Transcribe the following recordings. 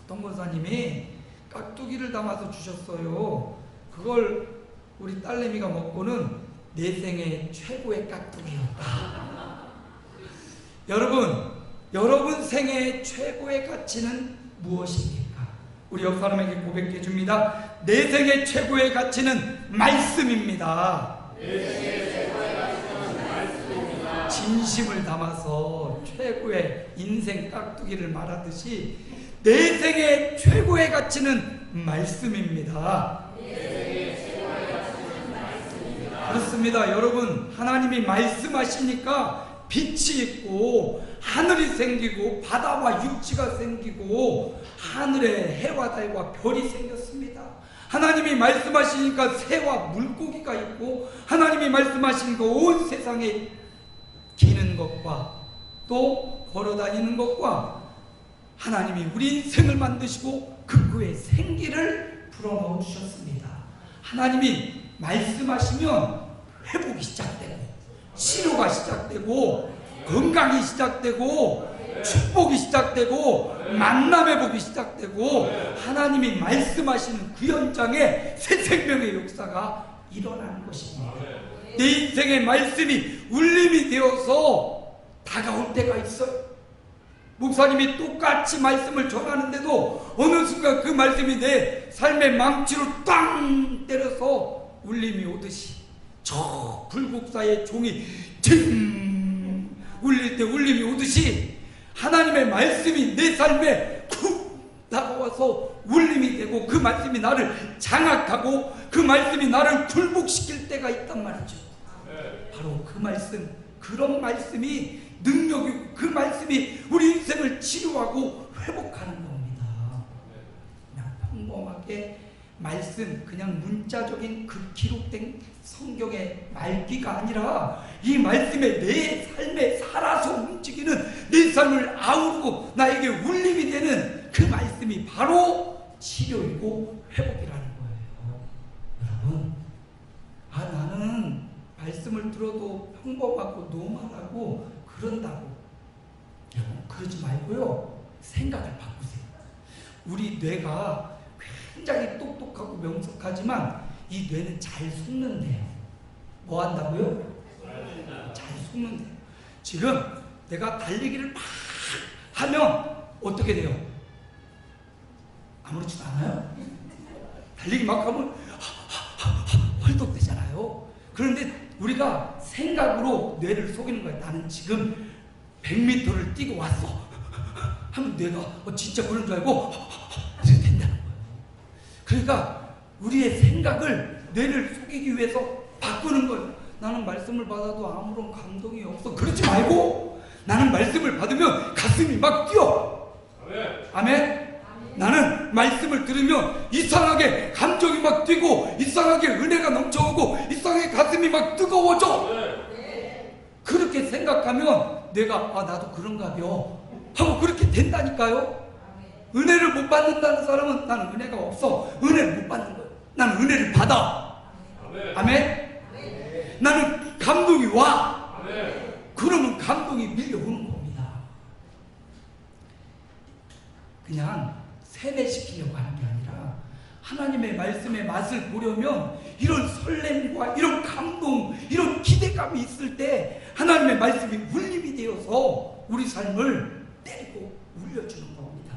어떤 권사님이 깍두기를 담아서 주셨어요. 그걸 우리 딸내미가 먹고는 내 생애 최고의 깍두기였다. 여러분 생애의 최고의 가치는 무엇입니까? 우리 옆 사람에게 고백해 줍니다. 내 생애 최고의 가치는 말씀입니다. 진심을 담아서 최고의 인생 깍두기를 말하듯이 내 생애 최고의 가치는 말씀입니다. 그렇습니다. 여러분, 하나님이 말씀하시니까 빛이 있고 하늘이 생기고 바다와 육지가 생기고 하늘에 해와 달과 별이 생겼습니다. 하나님이 말씀하시니까 새와 물고기가 있고 하나님이 말씀하시니까 온 세상에 기는 것과 또 걸어다니는 것과 하나님이 우리 인생을 만드시고 극구의 생기를 불어넣어 주셨습니다. 하나님이 말씀하시면 회복이 시작되고 치료가 시작되고 건강이 시작되고 축복이 시작되고 만남의 복이 시작되고 하나님이 말씀하시는 그 현장에 새 생명의 역사가 일어나는 것입니다. 내 인생의 말씀이 울림이 되어서 다가올 때가 있어요. 목사님이 똑같이 말씀을 전하는데도 어느 순간 그 말씀이 내 삶의 망치로 땅 때려서 울림이 오듯이 저 불국사의 종이 ting 울릴 때 울림이 오듯이 하나님의 말씀이 내 삶에 쿡 다가와서 울림이 되고 그 말씀이 나를 장악하고 그 말씀이 나를 굴복시킬 때가 있단 말이죠. 바로 그 말씀, 그런 말씀이 능력이고 그 말씀이 우리 인생을 치료하고 회복하는 겁니다. 그냥 평범하게 말씀, 그냥 문자적인 그 기록된 성경의 말기가 아니라 이 말씀에 내 삶에 살아서 움직이는 내 삶을 아우르고 나에게 울림이 되는 그 말씀이 바로 치료이고 회복이라는 거예요. 여러분, 나는 말씀을 들어도 평범하고 노멀하고 그런다고 여러분 그러지 말고요, 생각을 바꾸세요. 우리 뇌가 굉장히 똑똑하고 명석하지만 이 뇌는 잘 속는데요. 뭐 한다고요? 잘 속는데요. 지금 내가 달리기를 막 하면 어떻게 돼요? 아무렇지도 않아요. 달리기 막 하면 헐떡대잖아요. 그런데 우리가 생각으로 뇌를 속이는 거예요. 나는 지금 100m를 뛰고 왔어 하면 뇌가 진짜 그런 줄 알고 이렇게 된다는 거예요. 그러니까 우리의 생각을 뇌를 속이기 위해서 바꾸는 거예요. 나는 말씀을 받아도 아무런 감동이 없어. 그러지 말고 나는 말씀을 받으면 가슴이 막 뛰어. 아멘. 나는 말씀을 들으면 이상하게 감정이 막 뛰고 이상하게 은혜가 넘쳐오고 이상하게 가슴이 막 뜨거워져. 그렇게 생각하면 내가 나도 그런가벼 하고 그렇게 된다니까요. 은혜를 못 받는다는 사람은 나는 은혜가 없어, 은혜를 못 받는 거예요. 나는 은혜를 받아. 아멘. 나는 감동이 와. 그러면 감동이 밀려오는 겁니다. 그냥 세뇌시키려고 하는 게 아니라 하나님의 말씀의 맛을 보려면 이런 설렘과 이런 감동, 이런 기대감이 있을 때 하나님의 말씀이 울림이 되어서 우리 삶을 때리고 울려주는 겁니다.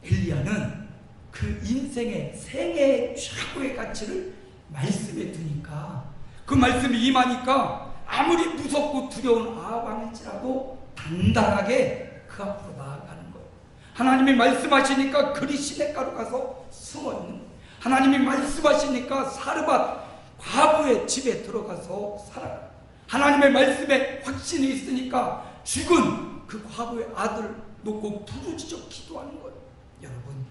엘리야는 그 인생의 생애의 최고의 가치를 말씀에 두니까 그 말씀이 임하니까 아무리 무섭고 두려운 아합왕일지라도 단단하게 그 앞으로 나아가는 거예요. 하나님이 말씀하시니까 그리 시냇가로 가서 숨어있는 거예요. 하나님이 말씀하시니까 사르밧 과부의 집에 들어가서 살아가요. 하나님의 말씀에 확신이 있으니까 죽은 그 과부의 아들 놓고 부르짖어 기도하는 거예요. 여러분,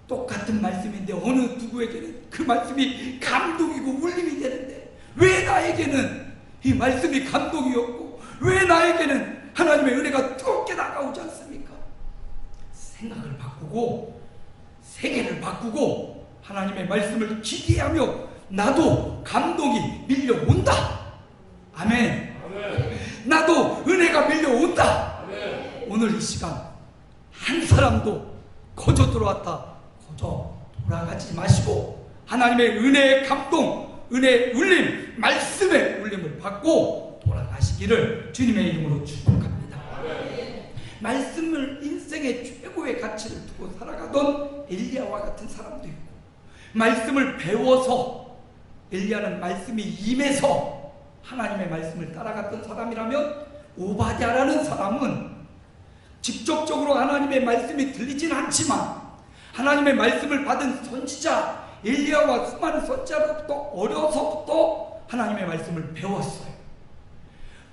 똑같은 말씀인데 어느 누구에게는 그 말씀이 감동이고 울림이 되는데 왜 나에게는 이 말씀이 감동이 없고 왜 나에게는 하나님의 은혜가 뜨겁게 다가오지 않습니까? 생각을 바꾸고 세계를 바꾸고 하나님의 말씀을 기대하며 나도 감동이 밀려온다. 아멘. 나도 은혜가 밀려온다. 오늘 이 시간 한 사람도 거저 들어왔다 거저 돌아가지 마시고 하나님의 은혜의 감동, 은혜의 울림, 말씀의 울림을 받고 돌아가시기를 주님의 이름으로 축복합니다. 말씀을 인생의 최고의 가치를 두고 살아가던 엘리야와 같은 사람도 있고, 말씀을 배워서 엘리야는 말씀이 임해서 하나님의 말씀을 따라갔던 사람이라면, 오바댜라는 사람은 직접적으로 하나님의 말씀이 들리진 않지만 하나님의 말씀을 받은 선지자 엘리야와 수많은 선지자로부터 어려서부터 하나님의 말씀을 배웠어요.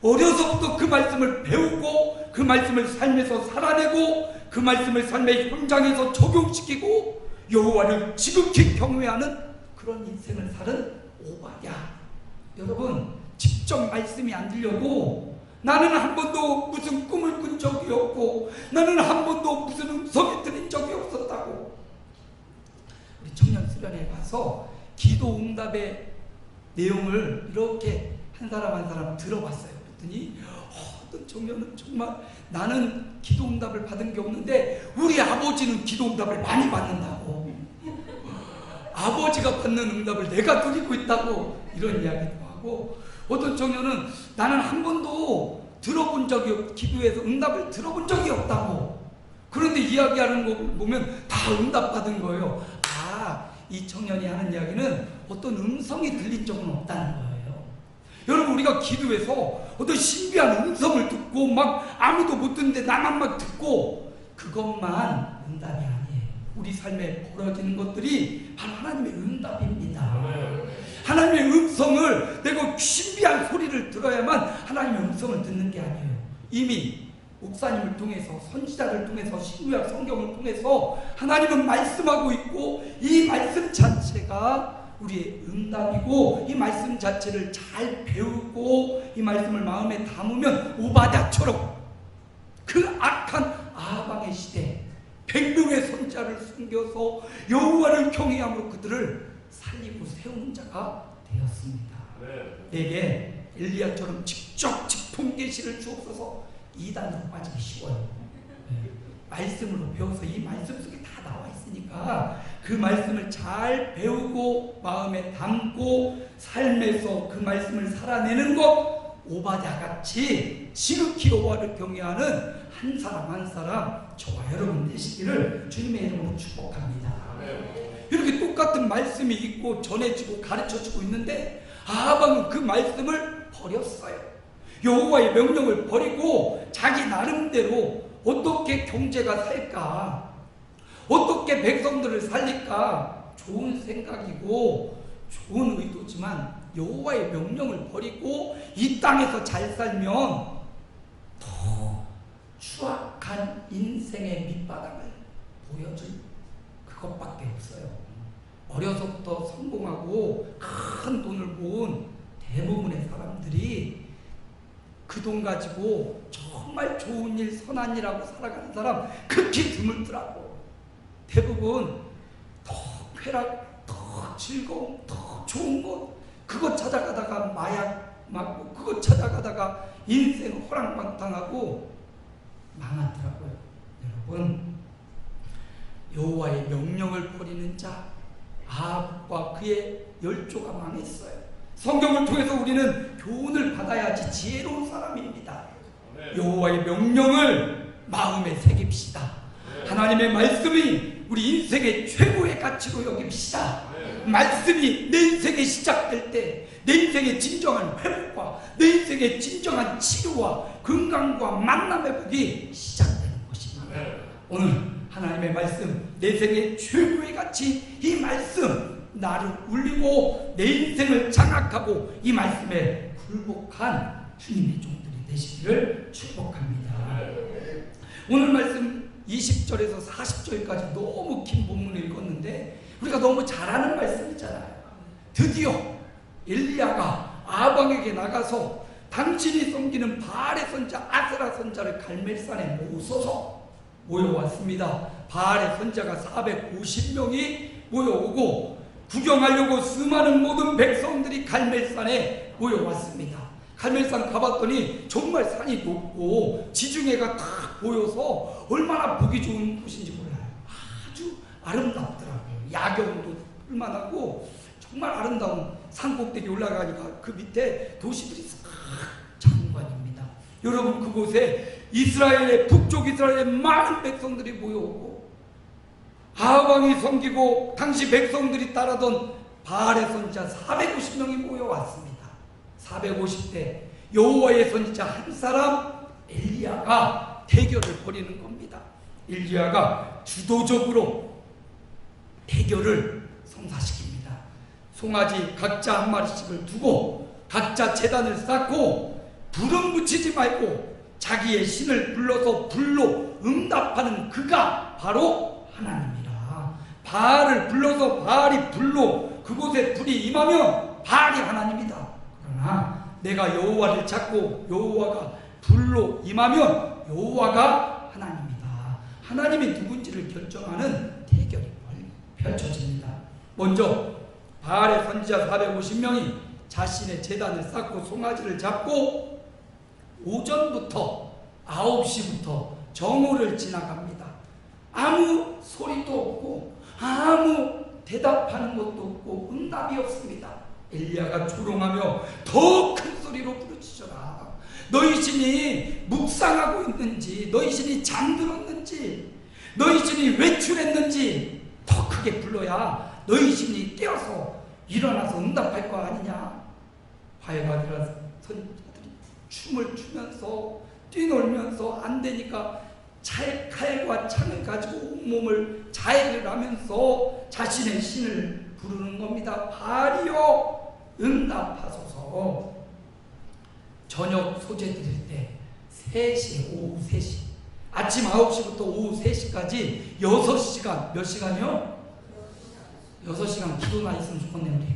어려서부터 그 말씀을 배우고 그 말씀을 삶에서 살아내고 그 말씀을 삶의 현장에서 적용시키고 여호와를 지극히 경외하는 그런 인생을 사는 오바댜. 여러분, 직접 말씀이 안 들려도 나는 한 번도 무슨 꿈을 꾼 적이 없고 나는 한 번도 무슨 음성이 들린 적이 없었다고. 우리 청년 수련회 가서 기도 응답의 내용을 이렇게 한 사람 한 사람 들어봤어요. 그랬더니 어떤 청년은 정말 나는 기도 응답을 받은 게 없는데 우리 아버지는 기도 응답을 많이 받는다고. 아버지가 받는 응답을 내가 누리고 있다고 이런 이야기도 하고, 어떤 청년은 나는 한 번도 들어본 적이 기도에서 응답을 들어본 적이 없다고. 그런데 이야기하는 거 보면 다 응답받은 거예요. 아, 이 청년이 하는 이야기는 어떤 음성이 들린 적은 없다는 거예요. 여러분, 우리가 기도해서 어떤 신비한 음성을 듣고 막 아무도 못 듣는데 나만 막 듣고 그것만 응답이 아니에요. 우리 삶에 벌어지는 것들이 바로 하나님의 응답입니다. 하나님의 음성을, 내가 신비한 소리를 들어야만 하나님의 음성을 듣는 게 아니에요. 이미 목사님을 통해서, 선지자를 통해서, 신구약 성경을 통해서 하나님은 말씀하고 있고, 이 말씀 자체가 우리의 응답이고, 이 말씀 자체를 잘 배우고 이 말씀을 마음에 담으면 오바댜처럼 그 악한 아방의 시대 100명의 선자를 숨겨서 여호와를 경외함으로 그들을 살리고 세우는 자가 되었습니다. 내게 엘리야처럼 직접 직통 계시를 주옵소서. 이단으로 빠지기 쉬워요. 말씀으로 배워서 이 말씀 속에 다 나와 있으니까 그 말씀을 잘 배우고 마음에 담고 삶에서 그 말씀을 살아내는 것, 오바댜같이 지극히 여호와를 경외하는 한 사람 한 사람 저와 여러분 되시기를 주님의 이름으로 축복합니다. 이렇게 똑같은 말씀이 있고 전해지고 가르쳐지고 있는데 아하방은 그 말씀을 버렸어요. 여호와의 명령을 버리고 자기 나름대로 어떻게 경제가 살까, 어떻게 백성들을 살릴까, 좋은 생각이고 좋은 의도지만 여호와의 명령을 버리고 이 땅에서 잘 살면 더 추악한 인생의 밑바닥을 보여줄 그것밖에 없어요. 어려서부터 성공하고 큰 돈을 모은 대부분의 사람들이 그 돈 가지고 정말 좋은 일, 선한 일하고 살아가는 사람 극히 드물더라고. 대부분 더 쾌락, 더 즐거움, 더 좋은 것, 그것 찾아가다가 마약 맞고 그것 찾아가다가 인생 호랑방탕하고 망하더라고요. 여러분, 여호와의 명령을 버리는 자 아합과 그의 열조가 망했어요. 성경을 통해서 우리는 교훈을 받아야지 지혜로운 사람입니다. 여호와의 명령을 마음에 새깁시다. 하나님의 말씀이 우리 인생의 최고의 가치로 여깁시다. 말씀이 내 인생에 시작될 때 내 인생의 진정한 회복과 내 인생의 진정한 치료와 건강과 만남의 복이 시작되는 것입니다. 오늘 하나님의 말씀, 내 생의 최고의 가치, 이 말씀 나를 울리고 내 인생을 장악하고 이 말씀에 굴복한 주님의 종들이 되시기를 축복합니다. 오늘 말씀 20절에서 40절까지 너무 긴 본문을 읽었는데 우리가 너무 잘 아는 말씀이잖아요. 드디어 엘리야가 아방에게 나가서 당신이 섬기는 바알의 선자 아세라 선자를 갈멜산에 모셔서 모여왔습니다. 바알의 선자가 450명이 모여오고 구경하려고 수많은 모든 백성들이 갈멜산에 모여왔습니다. 갈멜산 가봤더니 정말 산이 높고 지중해가 탁 보여서 얼마나 보기 좋은 곳인지 몰라요. 아주 아름답더라고요. 야경도 볼만하고 정말 아름다운 산꼭대기 올라가니까 그 밑에 도시들이 싹 장관입니다. 여러분, 그곳에 이스라엘의 북쪽 이스라엘의 많은 백성들이 모여오고 아합왕이 섬기고 당시 백성들이 따르던 바알의 선지자 450명이 모여왔습니다. 450대 여호와의 선지자 한 사람 엘리야가 대결을 벌이는 겁니다. 엘리야가 주도적으로 대결을 성사시킵니다. 송아지 각자 한 마리씩을 두고 각자 제단을 쌓고 불은 붙이지 말고 자기의 신을 불러서 불로 응답하는 그가 바로 하나님이라. 바알을 불러서 바알이 불로 그곳에 불이 임하면 바알이 하나님이다. 그러나 내가 여호와를 찾고 여호와가 불로 임하면 여호와가 하나님이다. 하나님이 누군지를 결정하는 대결이 펼쳐집니다. 먼저 바알의 선지자 450명이 자신의 제단을 쌓고 송아지를 잡고 오전부터 9시부터 정오를 지나갑니다. 아무 소리도 없고 아무 대답하는 것도 없고 응답이 없습니다. 엘리야가 조롱하며 더 큰 소리로 부르짖어라. 너희 신이 묵상하고 있는지, 너희 신이 잠들었는지, 너희 신이 외출했는지 더 크게 불러야 너희 신이 깨어서 일어나서 응답할 거 아니냐. 바알과 선지자들이 춤을 추면서 뛰놀면서 안 되니까 칼과 창을 가지고 온몸을 자해를 하면서 자신의 신을 부르는 겁니다. 바알이여 응답하소서. 저녁 소재 드릴 때 3시, 오후 3시, 아침 9시부터 오후 3시까지 6시간, 몇 시간이요? 6시간 기도나 있으면 좋겠네 우리.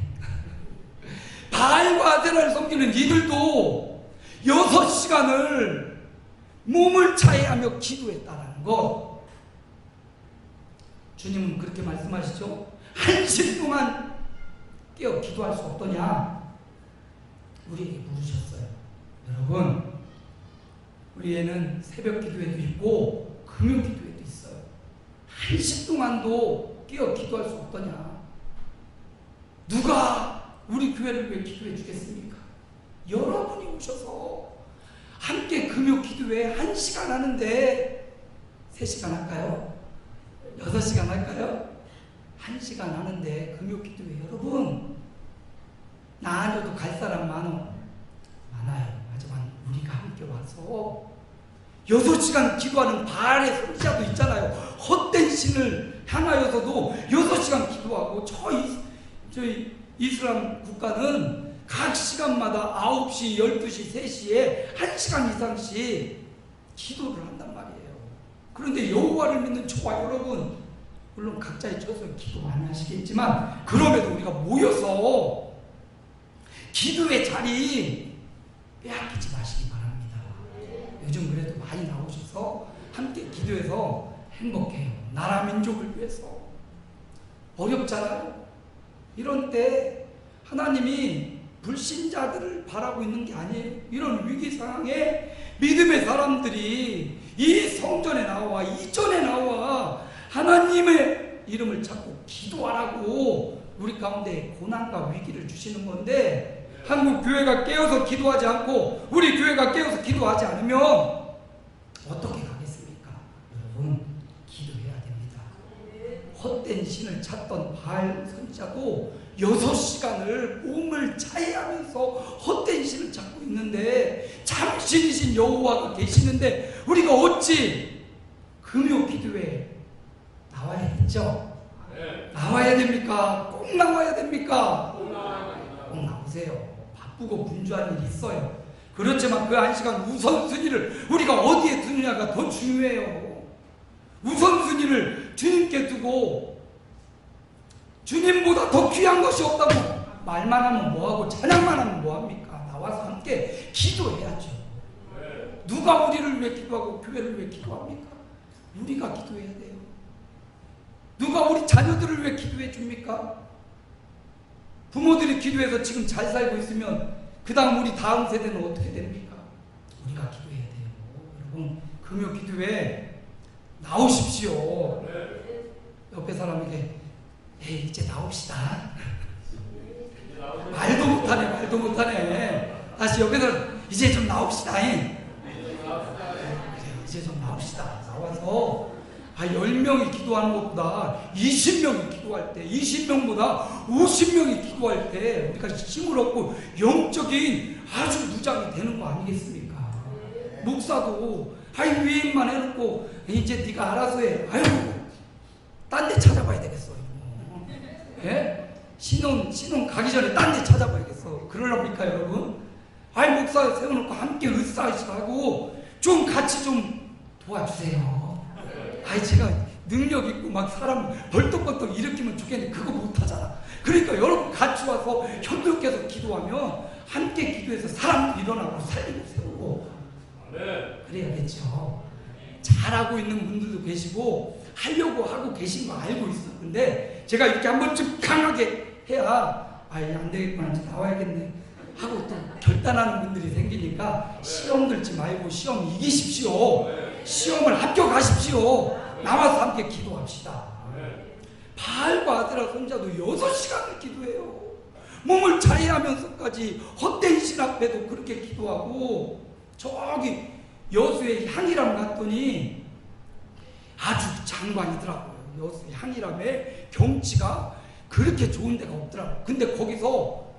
바알과 아세라를 섬기는 이들도 6시간을 몸을 차해하며 기도했다라는 것. 주님은 그렇게 말씀하시죠. 1시 동안 깨어 기도할 수 없더냐 우리에게 물으셨어요. 여러분, 우리에는 새벽 기도회도 있고 금요 기도회도 있어요. 1시 동안도 깨어 기도할 수 없더냐. 누가 우리 교회를 위해 기도해 주겠습니까? 여러분이 오셔서 함께 금요 기도회 1시간 하는데 3시간 할까요? 6시간 할까요? 1시간 하는데 금요 기도회 여러분 나 아니어도 갈 사람 많아요. 하지만 우리가 함께 와서 6시간 기도하는 바알의 선지자도 있잖아요. 헛된 신을 향하여서도 6시간 기도하고 저희 이슬람 국가는 각 시간마다 9시, 12시, 3시에 1시간 이상씩 기도를 한단 말이에요. 그런데 여호와를 믿는 저와 여러분, 물론 각자의 처소에 기도 많이 하시겠지만 그럼에도 우리가 모여서 기도의 자리 빼앗기지 마시기 바랍니다. 요즘 그래도 많이 나오셔서 함께 기도해서 행복해요. 나라 민족을 위해서. 어렵잖아요. 이런 때 하나님이 불신자들을 바라고 있는 게 아니에요. 이런 위기 상황에 믿음의 사람들이 이 성전에 나와 이전에 나와 하나님의 이름을 찾고 기도하라고 우리 가운데 고난과 위기를 주시는 건데, 한국 교회가 깨어서 기도하지 않고 우리 교회가 깨어서 기도하지 않으면 어떻게 가겠습니까? 여러분, 기도해야 됩니다. 헛된 신을 찾던 바알 선지자도 6시간을 몸을 차해하면서 헛된 신을 찾고 있는데 참신이신 여호와가 계시는데 우리가 어찌 금요 기도에 나와야겠죠? 나와야 됩니까? 꼭 나와야 됩니까? 꼭 나오세요. 바쁘고 분주한 일이 있어요. 그렇지만 그 1시간 우선순위를 우리가 어디에 두느냐가 더 중요해요. 우선순위를 주님께 두고 주님보다 더 귀한 것이 없다고 말만 하면 뭐하고 찬양만 하면 뭐합니까? 나와서 함께 기도해야죠. 누가 우리를 위해 기도하고 교회를 위해 기도합니까? 우리가 기도해야 돼요. 누가 우리 자녀들을 위해 기도해 줍니까? 부모들이 기도해서 지금 잘 살고 있으면 그 다음 우리 다음 세대는 어떻게 됩니까? 우리가 기도해야 돼요. 여러분, 금요기도회 나오십시오. 옆에 사람에게 에이 이제 나옵시다. 말도 못하네. 다시 옆에서 이제 좀 나옵시다. 이제 좀 나옵시다. 나와서 10명이 기도하는 것보다 20명이 기도할 때, 20명보다 50명이 기도할 때 우리가 힘을 얻고 영적인 아주 무장이 되는 거 아니겠습니까? 목사도 유행만 해놓고 이제 네가 알아서 해. 딴 데 찾아봐야 되겠어. 예? 신혼 가기 전에 딴 데 찾아봐야겠어. 그러렵니까 여러분? 목사 세워놓고 함께 으쌰으쌰하고 좀 같이 좀 도와주세요. 제가 능력 있고 막 사람 벌떡벌떡 일으키면 좋겠는데 그거 못하잖아. 그러니까 여러분 같이 와서 협력해서 기도하면 함께 기도해서 사람도 일어나고 살리고 세우고 그래야겠죠. 잘하고 있는 분들도 계시고 하려고 하고 계신 거 알고 있어. 근데 제가 이렇게 한 번쯤 강하게 해야 안 되겠구나, 이제 나와야겠네 하고 또 결단하는 분들이 생기니까 시험 들지 말고 시험 이기십시오. 시험을 합격하십시오. 나와서 함께 기도합시다. 바알과 아세라 선자도 6시간을 기도해요. 몸을 자해하면서까지 헛된 신 앞에도 그렇게 기도하고, 저기 여수의 향이람 갔더니 아주 장관이더라고요. 여수 향이람의 경치가 그렇게 좋은 데가 없더라고요. 근데 거기서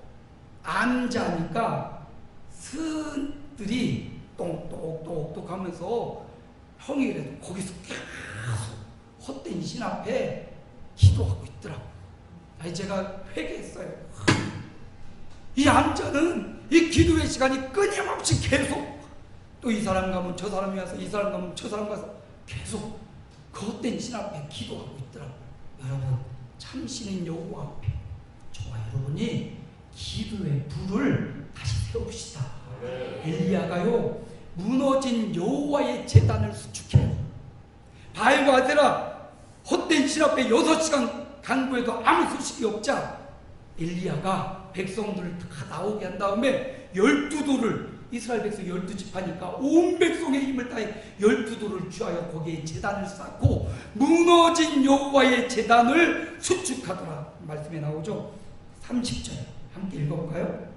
앉아니까 스들이 똑똑똑똑 하면서 형이 그래도 거기서 계속 헛된 신 앞에 기도하고 있더라고요. 제가 회개했어요. 이 앉아는 이 기도의 시간이 끊임없이 계속 또 이 사람 가면 저 사람이 와서 이 사람 가면 저 사람 가서 계속 그 헛된 신 앞에 기도하고 있더라고요. 여러분, 참신인 여호와 앞에 저와 여러분이 기도의 불을 다시 세웁시다. 엘리야가요 무너진 여호와의 제단을 수축해요. 바알과 아세라 헛된 신 앞에 6시간 간구해도 아무 소식이 없자 엘리야가 백성들을 다 나오게 한 다음에 12돌을, 이스라엘 백성 12지파니까 온 백성의 힘을 다해 12돌을 취하여 거기에 제단을 쌓고 무너진 여호와의 제단을 수축하더라. 말씀에 나오죠. 30절 함께 읽어볼까요?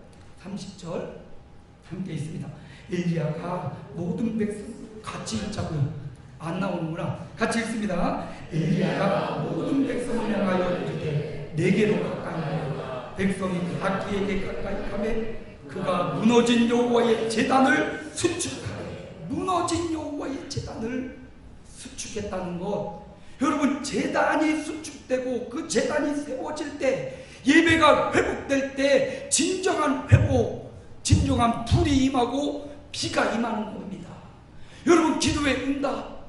30절 함께 있습니다. 엘리야가 모든 백성 같이 읽자고요. 안 나오는구나. 같이 읽습니다. 엘리야가 모든 백성을 향하여 이르되 내게로 가까이 하여 백성이 다 그에게 가까이 하매 그가 무너진 여호와의 제단을 수축하되, 무너진 여호와의 제단을 수축했다는 것, 여러분 제단이 수축되고 그 제단이 세워질 때, 예배가 회복될 때 진정한 회복, 진정한 불이 임하고 비가 임하는 겁니다. 여러분 기도의 응답,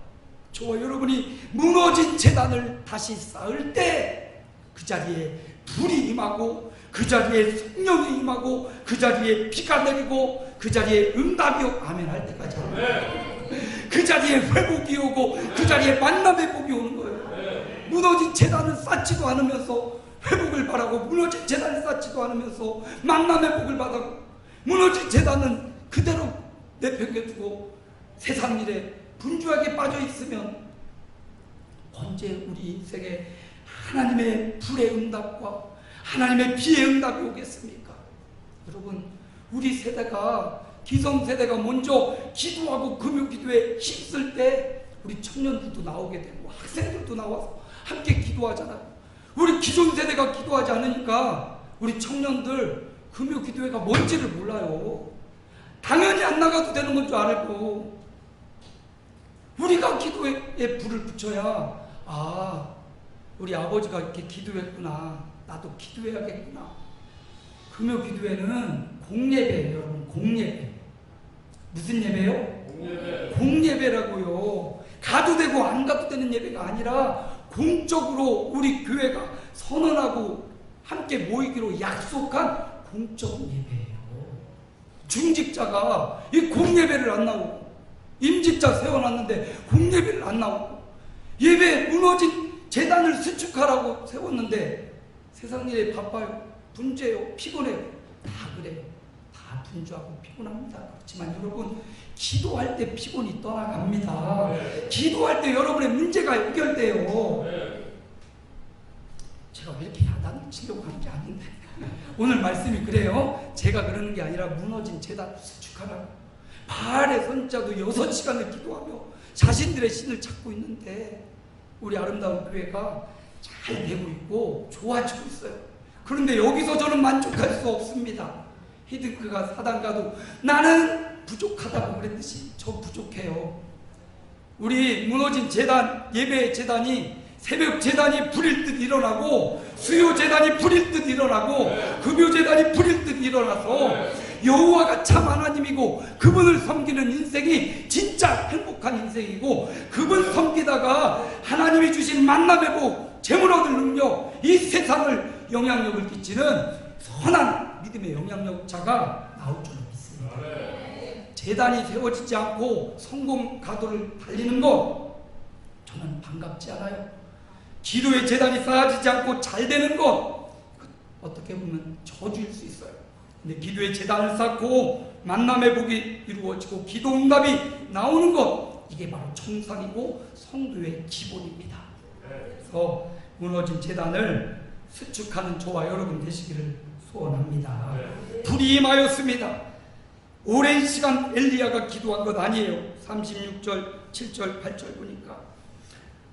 저와 여러분이 무너진 제단을 다시 쌓을 때 그 자리에 불이 임하고 그 자리에 성령이 임하고 그 자리에 비가 내리고 그 자리에 응답이 오고 아멘 할 때까지 그 자리에 회복이 오고 그 자리에 만남의 복이 오는 거예요. 무너진 제단을 쌓지도 않으면서 회복을 바라고, 무너진 제단을 쌓지도 않으면서 만남의 복을 받아고, 무너진 제단은 그대로 내팽개두고 세상 일에 분주하게 빠져 있으면 언제 우리 인생에 하나님의 불의 응답과 하나님의 비의 응답이 오겠습니까? 여러분, 우리 세대가, 기성세대가 먼저 기도하고 금요기도에 힘쓸 때 우리 청년들도 나오게 되고 학생들도 나와서 함께 기도하잖아요. 우리 기존 세대가 기도하지 않으니까 우리 청년들 금요기도회가 뭔지를 몰라요. 당연히 안 나가도 되는 건 줄 알고, 우리가 기도에 불을 붙여야 우리 아버지가 이렇게 기도했구나, 나도 기도해야겠구나. 금요기도회는 공예배예요. 여러분, 공예배. 무슨 예배요? 공예배라고요. 가도 되고 안 가도 되는 예배가 아니라 공적으로 우리 교회가 선언하고 함께 모이기로 약속한 공적 예배예요. 중직자가 이 공예배를 안 나오고, 임직자 세워놨는데 공예배를 안 나오고, 예배 무너진 제단을 수축하라고 세웠는데 세상 일에 바빠요, 분주해요, 피곤해요. 다 그래요. 다 다 분주하고 피곤합니다. 그렇지만 여러분, 기도할 때 피곤이 떠나갑니다. 기도할 때 여러분의 문제가 해결돼요. 제가 왜 이렇게 야단을 치려고 하는 게 아닌데, 오늘 말씀이 그래요. 제가 그러는 게 아니라 무너진 제단을 수축하라고. 바알의 선자도 6시간을 기도하며 자신들의 신을 찾고 있는데 우리 아름다운 교회가 잘 되고 있고 좋아지고 있어요. 그런데 여기서 저는 만족할 수 없습니다. 히딩크가 사단가도 나는 부족하다고 그랬듯이 저 부족해요. 우리 무너진 제단, 예배 제단이 새벽 제단이 불일 듯 일어나고 수요 제단이 불일 듯 일어나고 금요 제단이 불일 듯 일어나서 여호와가 참 하나님이고 그분을 섬기는 인생이 진짜 행복한 인생이고, 그분 섬기다가 하나님이 주신 만남의 복, 재물 얻을 능력, 이 세상을 영향력을 끼치는 선한 믿음의 영향력자가 나올 줄 믿습니다. 제단이 세워지지 않고 성공 가도를 달리는 것 저는 반갑지 않아요. 기도의 제단이 쌓아지지 않고 잘 되는 것 어떻게 보면 저주일 수 있어요. 근데 기도의 제단을 쌓고 만남의 복이 이루어지고 기도 응답이 나오는 것, 이게 바로 정상이고 성도의 기본입니다. 그래서 무너진 제단을 수축하는 저와 여러분 되시기를 소원합니다. 불이 임하였습니다. 오랜 시간 엘리야가 기도한 것 아니에요. 36절, 7절, 8절 보니까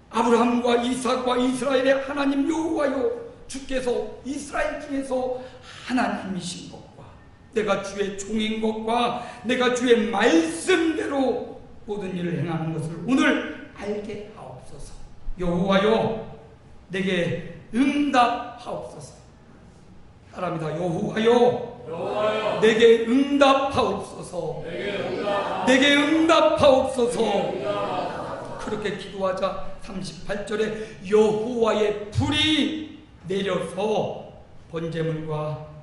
아브라함과 이삭과 이스라엘의 하나님 여호와여, 주께서 이스라엘 중에서 하나님이신 것과 내가 주의 종인 것과 내가 주의 말씀대로 모든 일을 행하는 것을 오늘 알게 하옵소서. 여호와여, 내게 응답하옵소서. 따라합니다. 여호와여, 내게 응답하옵소서. 내게 응답하옵소서. 그렇게 기도하자 38절에 여호와의 불이 내려서 번제물과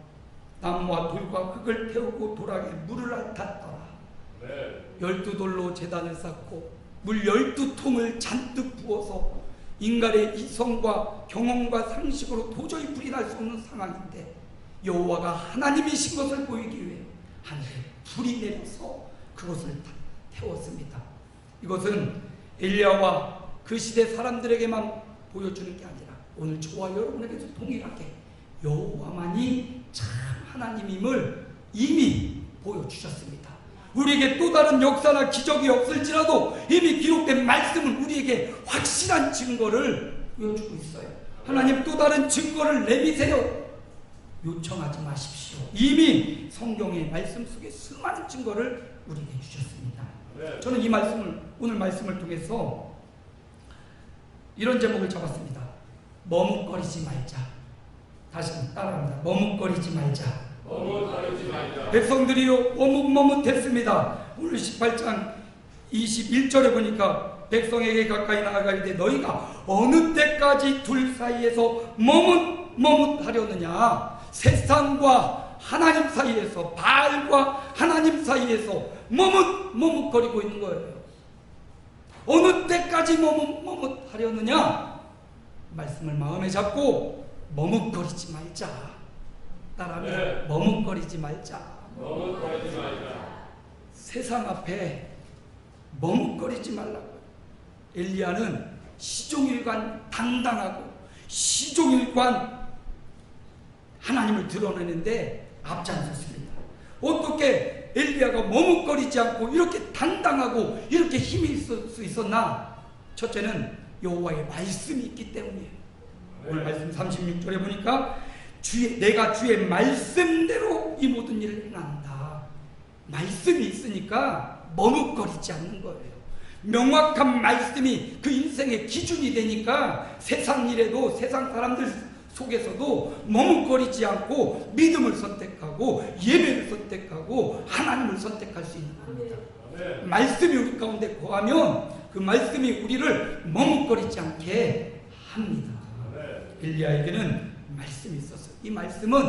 나무와 돌과 흙을 태우고 도랑에 물을 핥았더라. 12돌로 제단을 쌓고 물 12통을 잔뜩 부어서 인간의 이성과 경험과 상식으로 도저히 불이 날 수 없는 상황인데 여호와가 하나님이신 것을 보이기 위해 하늘에 불이 내려서 그것을 태웠습니다. 이것은 엘리야와 그 시대 사람들에게만 보여주는 게 아니라 오늘 저와 여러분에게도 동일하게 여호와만이 참 하나님임을 이미 보여주셨습니다. 우리에게 또 다른 역사나 기적이 없을지라도 이미 기록된 말씀은 우리에게 확실한 증거를 보여주고 있어요. 하나님 또 다른 증거를 내미세요. 요청하지 마십시오. 이미 성경의 말씀 속에 수많은 증거를 우리에게 주셨습니다. 저는 이 말씀을, 오늘 말씀을 통해서 이런 제목을 잡았습니다. 머뭇거리지 말자. 다시 따라합니다. 머뭇거리지 말자. 백성들이요 머뭇머뭇했습니다. 오늘 18장 21절에 보니까 백성에게 가까이 나아가리되 너희가 어느 때까지 둘 사이에서 머뭇머뭇하려느냐. 세상과 하나님 사이에서, 바알과 하나님 사이에서 머뭇머뭇거리고 있는 거예요. 어느 때까지 머뭇머뭇하려느냐. 말씀을 마음에 잡고 머뭇거리지 말자. 따라하면 머뭇거리지 말자. 세상 앞에 머뭇거리지 말라고. 엘리야는 시종일관 당당하고 시종일관 하나님을 드러내는데 앞장섰습니다. 어떻게 엘리야가 머뭇거리지 않고 이렇게 당당하고 이렇게 힘이 있을 수 있었나? 첫째는 여호와의 말씀이 있기 때문이에요. 오늘 말씀 36절에 보니까 내가 주의 말씀대로 이 모든 일을 행한다. 말씀이 있으니까 머뭇거리지 않는 거예요. 명확한 말씀이 그 인생의 기준이 되니까 세상 일에도, 세상 사람들 속에서도 머뭇거리지 않고 믿음을 선택하고 예배를 선택하고 하나님을 선택할 수 있는 겁니다. 말씀이 우리 가운데 거하면 그 말씀이 우리를 머뭇거리지 않게 합니다. 엘리야에게는 말씀이 있었어요. 이 말씀은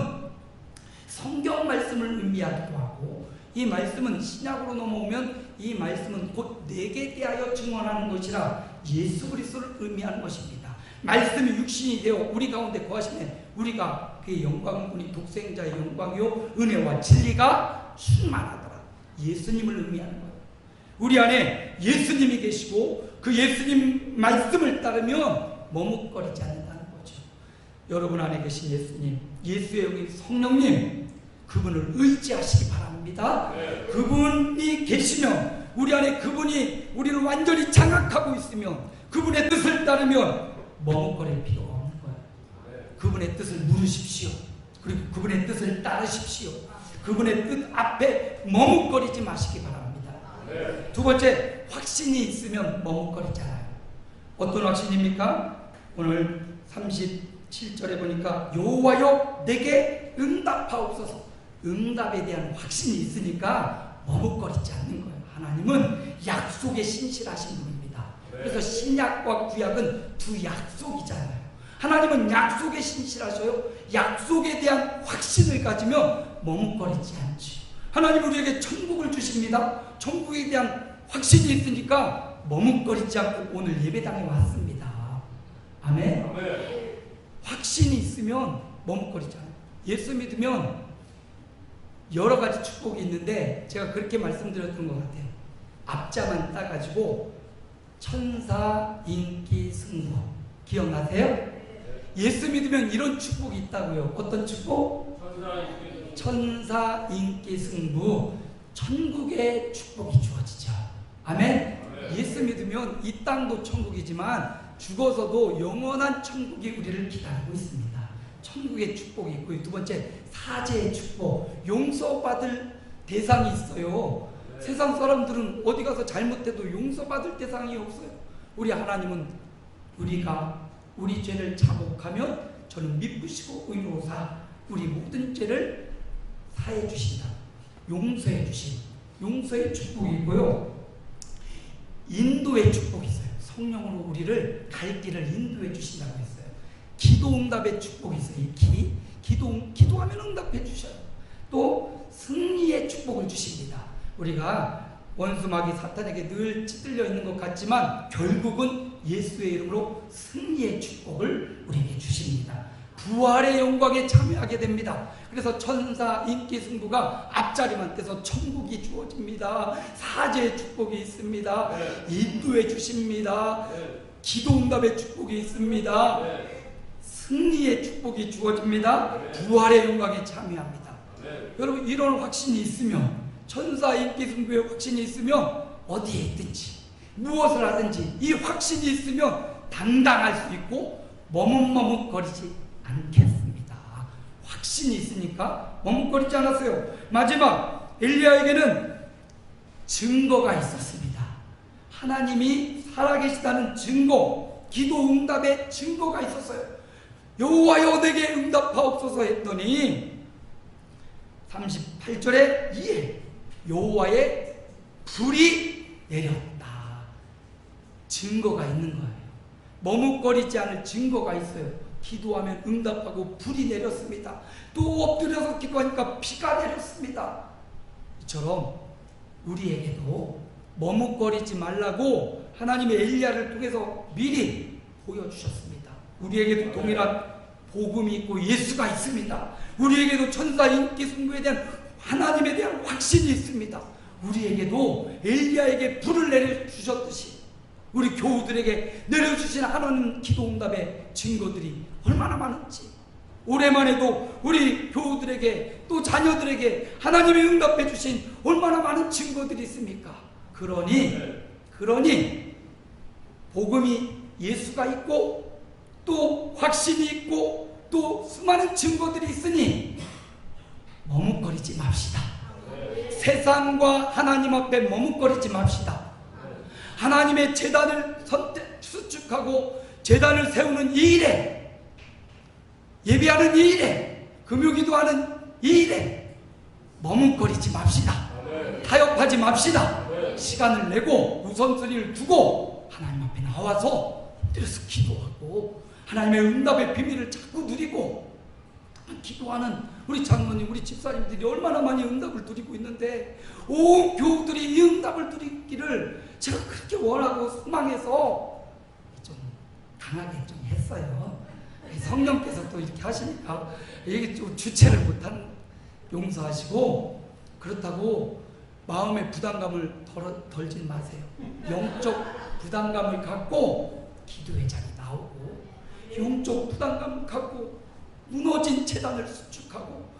성경 말씀을 의미하기도 하고, 이 말씀은 신약으로 넘어오면 이 말씀은 곧 내게 대하여 증언하는 것이라 예수 그리스도를 의미하는 것입니다. 말씀이 육신이 되어 우리 가운데 거하시면 우리가 그의 영광은 우리 독생자의 영광이요 은혜와 진리가 충만하더라. 예수님을 의미하는 거예요. 우리 안에 예수님이 계시고 그 예수님 말씀을 따르면 머뭇거리지 않는다는 거죠. 여러분 안에 계신 예수님, 예수의 영이 성령님, 그분을 의지하시기 바랍니다. 그분이 계시면, 우리 안에 그분이 우리를 완전히 장악하고 있으면, 그분의 뜻을 따르면 머뭇거릴 필요가 없는 거예요. 그분의 뜻을 물으십시오. 그리고 그분의 뜻을 따르십시오. 그분의 뜻 앞에 머뭇거리지 마시기 바랍니다. 두 번째, 확신이 있으면 머뭇거리지 않아요. 어떤 확신입니까? 오늘 37절에 보니까 여호와여 내게 응답하옵소서. 응답에 대한 확신이 있으니까 머뭇거리지 않는 거예요. 하나님은 약속에 신실하신 분입니다. 그래서 신약과 구약은 두 약속이잖아요. 하나님은 약속에 신실하셔요. 약속에 대한 확신을 가지면 머뭇거리지 않죠. 하나님은 우리에게 천국을 주십니다. 천국에 대한 확신이 있으니까 머뭇거리지 않고 오늘 예배당에 왔습니다. 아멘. 확신이 있으면 머뭇거리지 않아요. 예수 믿으면 여러 가지 축복이 있는데 제가 그렇게 말씀드렸던 것 같아요. 앞자만 따가지고 천사, 인기, 승부. 기억나세요? 예수 믿으면 이런 축복이 있다고요. 어떤 축복? 천사, 인기, 승부. 천국의 축복이 주어지죠. 아멘? 예수 믿으면 이 땅도 천국이지만 죽어서도 영원한 천국이 우리를 기다리고 있습니다. 천국의 축복이 있고요. 두 번째, 사죄의 축복. 용서받을 대상이 있어요. 세상 사람들은 어디 가서 잘못해도 용서받을 대상이 없어요. 우리 하나님은 우리가 우리 죄를 자복하면 저는 미쁘시고 의로우사 우리 모든 죄를 사해 주신다. 용서해 주신 용서의 축복이 있고요. 인도의 축복이 있어요. 성령으로 우리를 갈 길을 인도해 주신다고 했어요. 기도 응답의 축복이 있어요. 기도하면 응답해 주셔요. 또 승리의 축복을 주십니다. 우리가 원수마귀 사탄에게 늘 찌들려 있는 것 같지만 결국은 예수의 이름으로 승리의 축복을 우리에게 주십니다. 부활의 영광에 참여하게 됩니다. 그래서 천사, 인기, 승부가 앞자리만 떼서 천국이 주어집니다. 사죄의 축복이 있습니다. 인도해 주십니다. 기도 응답의 축복이 있습니다. 승리의 축복이 주어집니다. 부활의 영광에 참여합니다. 여러분 이런 확신이 있으면, 천사, 인기, 승부의 확신이 있으면 어디에 있든지 무엇을 하든지 이 확신이 있으면 당당할 수 있고 머뭇머뭇거리지 않겠습니다. 확신이 있으니까 머뭇거리지 않았어요. 마지막, 엘리야에게는 증거가 있었습니다. 하나님이 살아계시다는 증거, 기도 응답의 증거가 있었어요. 여호와여 내게 응답하옵소서 했더니 38절에 이에 여호와의 불이 내렸다. 증거가 있는 거예요. 머뭇거리지 않을 증거가 있어요. 기도하면 응답하고 불이 내렸습니다. 또 엎드려서 기도하니까 비가 내렸습니다. 이처럼 우리에게도 머뭇거리지 말라고 하나님의 엘리야를 통해서 미리 보여주셨습니다. 우리에게도 동일한 복음이 있고 예수가 있습니다. 우리에게도 천사, 인기, 승부에 대한 하나님에 대한 확신이 있습니다. 우리에게도 엘리야에게 불을 내려주셨듯이 우리 교우들에게 내려주신 하나님 기도 응답의 증거들이 얼마나 많은지, 올해만 해도 우리 교우들에게 또 자녀들에게 하나님이 응답해 주신 얼마나 많은 증거들이 있습니까? 그러니 복음이 예수가 있고 또 확신이 있고 또 수많은 증거들이 있으니 머뭇거리지 맙시다. 세상과 하나님 앞에 머뭇거리지 맙시다. 하나님의 제단을 수축하고 제단을 세우는 이 일에, 예배하는 이 일에, 금요기도하는 이 일에 머뭇거리지 맙시다. 타협하지 맙시다. 시간을 내고 우선순위를 두고 하나님 앞에 나와서 엎드려서 기도하고 하나님의 응답의 비밀을 자꾸 누리고, 기도하는 우리 장로님, 우리 집사님들이 얼마나 많이 응답을 누리고 있는데 온 교우들이 이 응답을 누리기를 제가 그렇게 원하고 소망해서 좀 강하게 좀 했어요. 성령께서 또 이렇게 하시니까 이게 좀 주체를 못한 용서하시고, 그렇다고 마음의 부담감을 덜지 마세요. 영적 부담감을 갖고 기도의 자리 나오고, 영적 부담감을 갖고 무너진 재단을 수축하고,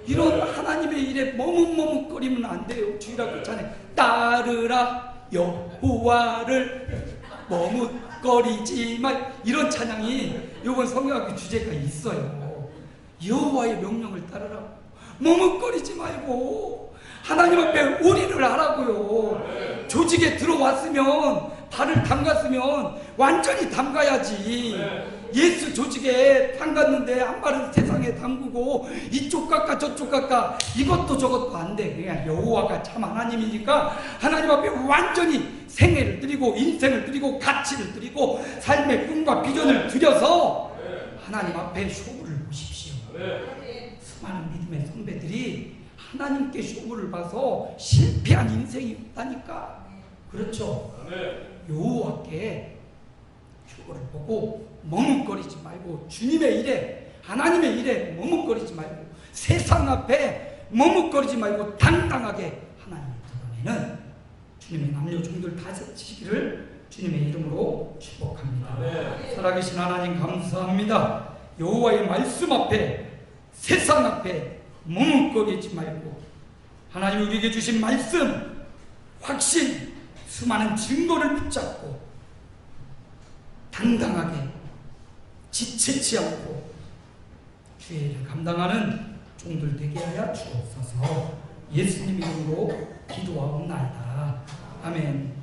이런 하나님의 일에 머뭇머뭇거리면 안 돼요. 주일학 교찬에 따르라 여호와를 머뭇거리지 마, 이런 찬양이 이번 성경학교 주제가 있어요. 여호와의 명령을 따르라고, 머뭇거리지 말고 하나님 앞에 올인을 하라고요. 조직에 들어왔으면, 발을 담갔으면 완전히 담가야지. 예수 조직에 담갔는데 한 발은 세상에 담그고 이쪽 깎아 저쪽 깎아 이것도 저것도 안 돼. 그냥 여호와가 참 하나님이니까 하나님 앞에 완전히 생애를 드리고 인생을 드리고 가치를 드리고 삶의 꿈과 비전을 드려서 하나님 앞에 쇼부를 보십시오. 수많은 믿음의 선배들이 하나님께 쇼부를 봐서 실패한 인생이 없다니까. 그렇죠? 여호와께 쇼부를 보고 머뭇거리지 말고, 주님의 일에, 하나님의 일에 머뭇거리지 말고, 세상 앞에 머뭇거리지 말고 당당하게 하나님을 드러내는 주님의 남녀 종들 다 되시기를 주님의 이름으로 축복합니다. 살아계신 하나님 감사합니다. 여호와의 말씀 앞에, 세상 앞에 머뭇거리지 말고, 하나님 우리에게 주신 말씀, 확신, 수많은 증거를 붙잡고 당당하게 지체치 않고 주의 일을 감당하는 종들 되게 하여 주옵소서. 예수님 이름으로 기도하옵나이다. 아멘.